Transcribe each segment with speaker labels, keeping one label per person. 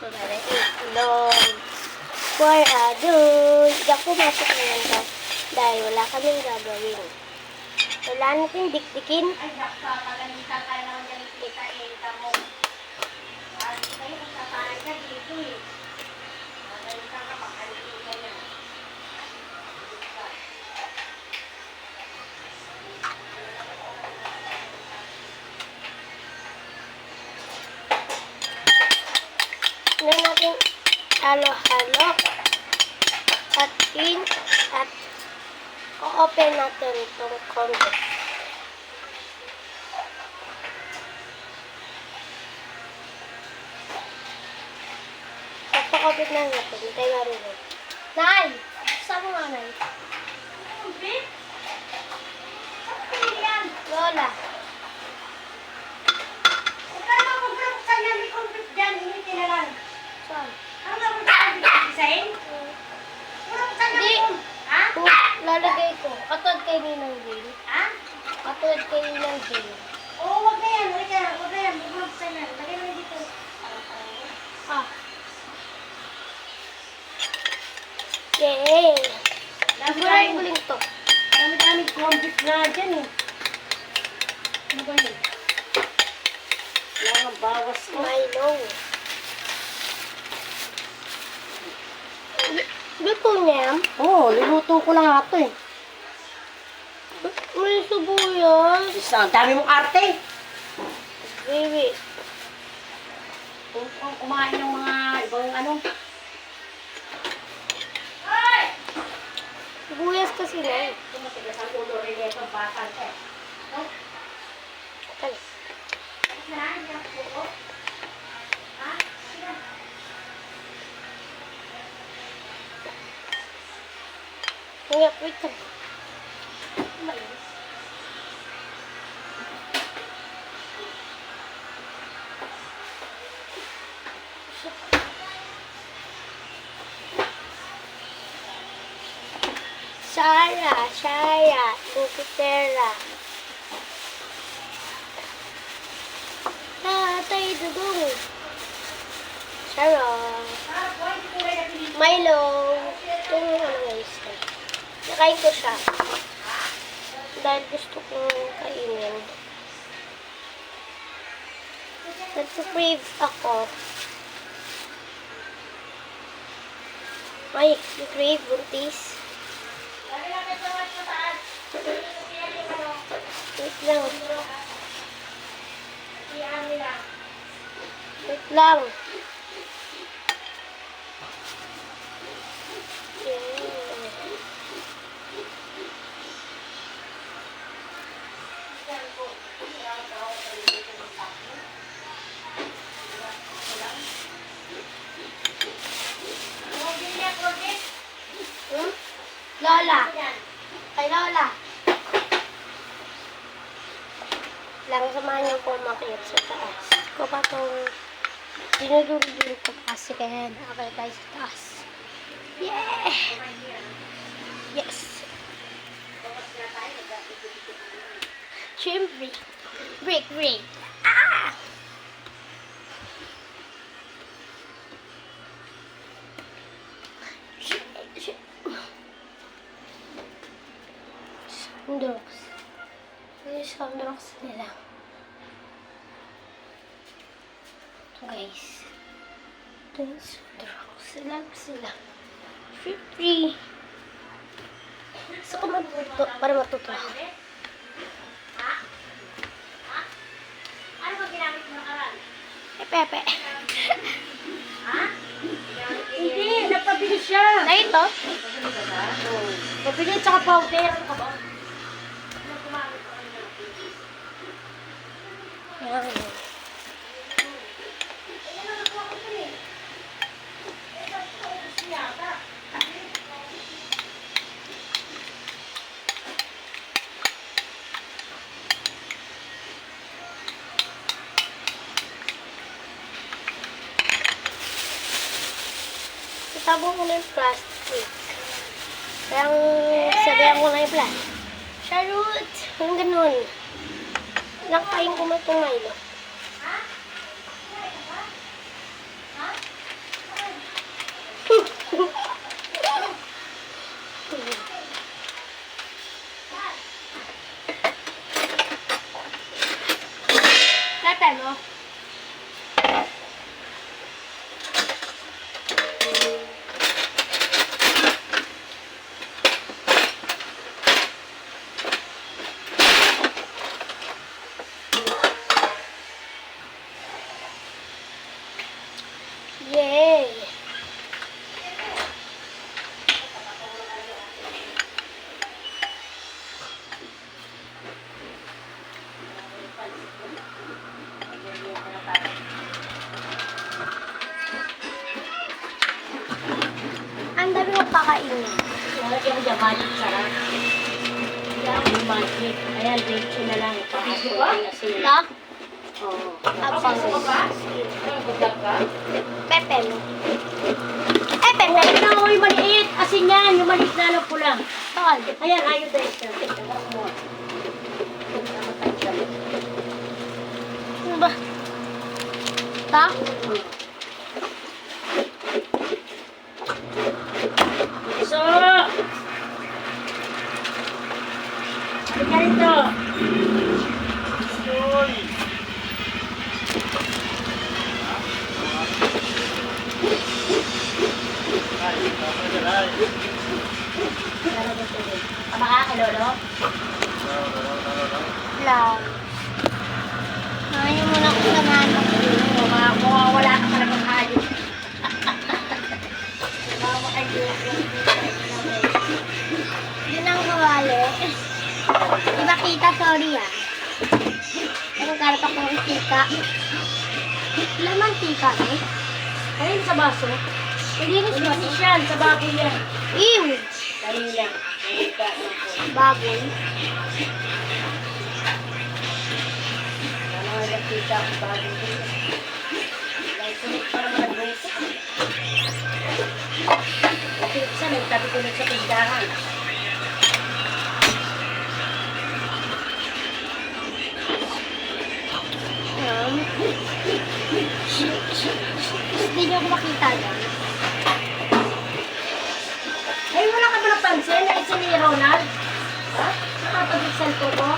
Speaker 1: Para itlog. For adults. Diyan pumasok naman ka. Dahil wala kaming gagawin. Wala natin dikdikin.
Speaker 2: Ay, nakakalimutan tayo naman dyan kita mo. Ay, kayo magkakain ka dito eh. Nakalimutan ka, makalimutan niya.
Speaker 1: Na natin halo-halo at o-open natin itong combo. Pagpa-open na natin, hintay na rin. Nay! Saan mo nga, Nay? Lola.
Speaker 2: Huwag ka naman magbuksan yan, may complete dyan, initin na lang.
Speaker 1: Saan?
Speaker 2: Ano nga magbuksan design? Wala buksan na
Speaker 1: Hindi.
Speaker 2: mo. Ha?
Speaker 1: Lalagay ko. Katod kay Ninang Jane.
Speaker 2: Ha?
Speaker 1: Katod kay Ninang Jane.
Speaker 2: Oo, wag na yan, wag na yan, magbuksan na. Lagay mo na dito.
Speaker 1: Ah. Yay! Sigurahin ko lang ito.
Speaker 2: Dami-dami complete na dyan eh. Ano ba yun? Wala nga bawas ko.
Speaker 1: Milo. Luto niya yan?
Speaker 2: Oo, liluto ko lang ito eh.
Speaker 1: May sibuyas.
Speaker 2: Ang dami mong arte.
Speaker 1: Baby.
Speaker 2: Kung kumain ng mga ibang ano. Ay!
Speaker 1: Sibuyas kasi na eh.
Speaker 2: Tumatigas ang ulo rin ito, bakal ka eh. No?
Speaker 1: Ano?
Speaker 2: Na, hindi ako po. Ha? Sige.
Speaker 1: Nga, wait ka. Shaya, Lupitera. Tatay Dugong. Sharon. Milo. Ito yung ano guys. Nakain ko siya. Dahil gusto kong kainin. Nag-crave ako. Ay, crave buntis. Wait lang. Wait lang. Lola. Kay Lola. Lang samahan niyo po umakyat sa taas. Ko pa itong dinudulog ko kasi kaya nakakaya tayo sa taas. Yeah! Yes! Siyempre. Break. Ah! Soundrocks. Yung soundrocks nila. Ito guys. Ito yung soundrocks. Sila. Free. Gusto ko matuto. Para matuto ako.
Speaker 2: Ano ba ginamit mo nakaraan?
Speaker 1: Pepe.
Speaker 2: Hindi, napabili siya.
Speaker 1: Na ito?
Speaker 2: Napabili at saka powder.
Speaker 1: Yan. Itabong ko na yung plastic. Parang sabihan ko na yung plastic. Charot! Ang ganun. Nakain ko man itong Milo. Yay! Ang dami mo pakainin.
Speaker 2: Lalagyan ko dyan, magic sarap. Yung magic. Ayan, diretso na lang. Pakasok ko kasi.
Speaker 1: Ito?
Speaker 2: Oo.
Speaker 1: Abang.
Speaker 2: Budak ka?
Speaker 1: Pepem. Pepem na
Speaker 2: Ito na yung maliit. Asin yan. Yung maliit na alam ko lang.
Speaker 1: tol.
Speaker 2: Ayan, ayun tayo siya.
Speaker 1: Ano ba? Ito?
Speaker 2: So, halika rito. Tama ka, Lolo?
Speaker 1: Lang. Ayaw mo na kung sanahan mo.
Speaker 2: Wala ka pala ng hayop.
Speaker 1: Yun ang kawali. Diba kita, sorry ah. Pero karap ako ng tika. Laman tika eh.
Speaker 2: Ayun sa baso.
Speaker 1: Malinis ba
Speaker 2: Malinis
Speaker 1: ito?
Speaker 2: yan, sa baboy yan.
Speaker 1: Ew!
Speaker 2: Dali lang.
Speaker 1: Baboy.
Speaker 2: Ano nga nakita ang baboy yan. Dahil sunod para mag-reso. Kasi isa nagtabi ko na sa tindahan.
Speaker 1: Hindi niyo ako makita dyan.
Speaker 2: Ay, wala ka ba napansin na isa ni Ronald? Ha? Nakapag-excel ko ko?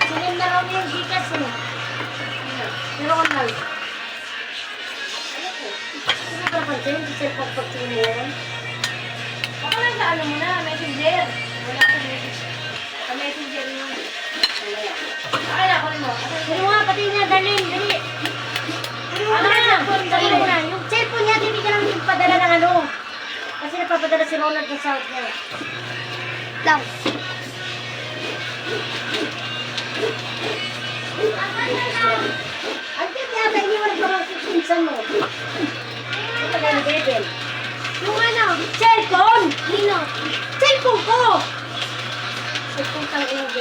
Speaker 2: Sinend na raw niya yung Gcash eh. Si Ronald. Ano ba napansin? Si cellphone pag-tingin mo yan? Baka lang sa ano mo na, messenger. Wala akong messenger. Sa messenger yun. Wala yan. Akala ko rin mo. Ano nga, pati niya, dalhin, dali. Ano na? Dali mo na. Yung cellphone niya, hindi ka lang padala ng ano. Kasi nagpapadala si Ronald ng South niya.
Speaker 1: Lang.
Speaker 2: Ang tip yata, hindi mo nagpapasok pinsan mo. Ano ba yung bebel?
Speaker 1: Yung ano?
Speaker 2: Cellphone!
Speaker 1: Nino?
Speaker 2: Cellphone ko! Cellphone talaga yung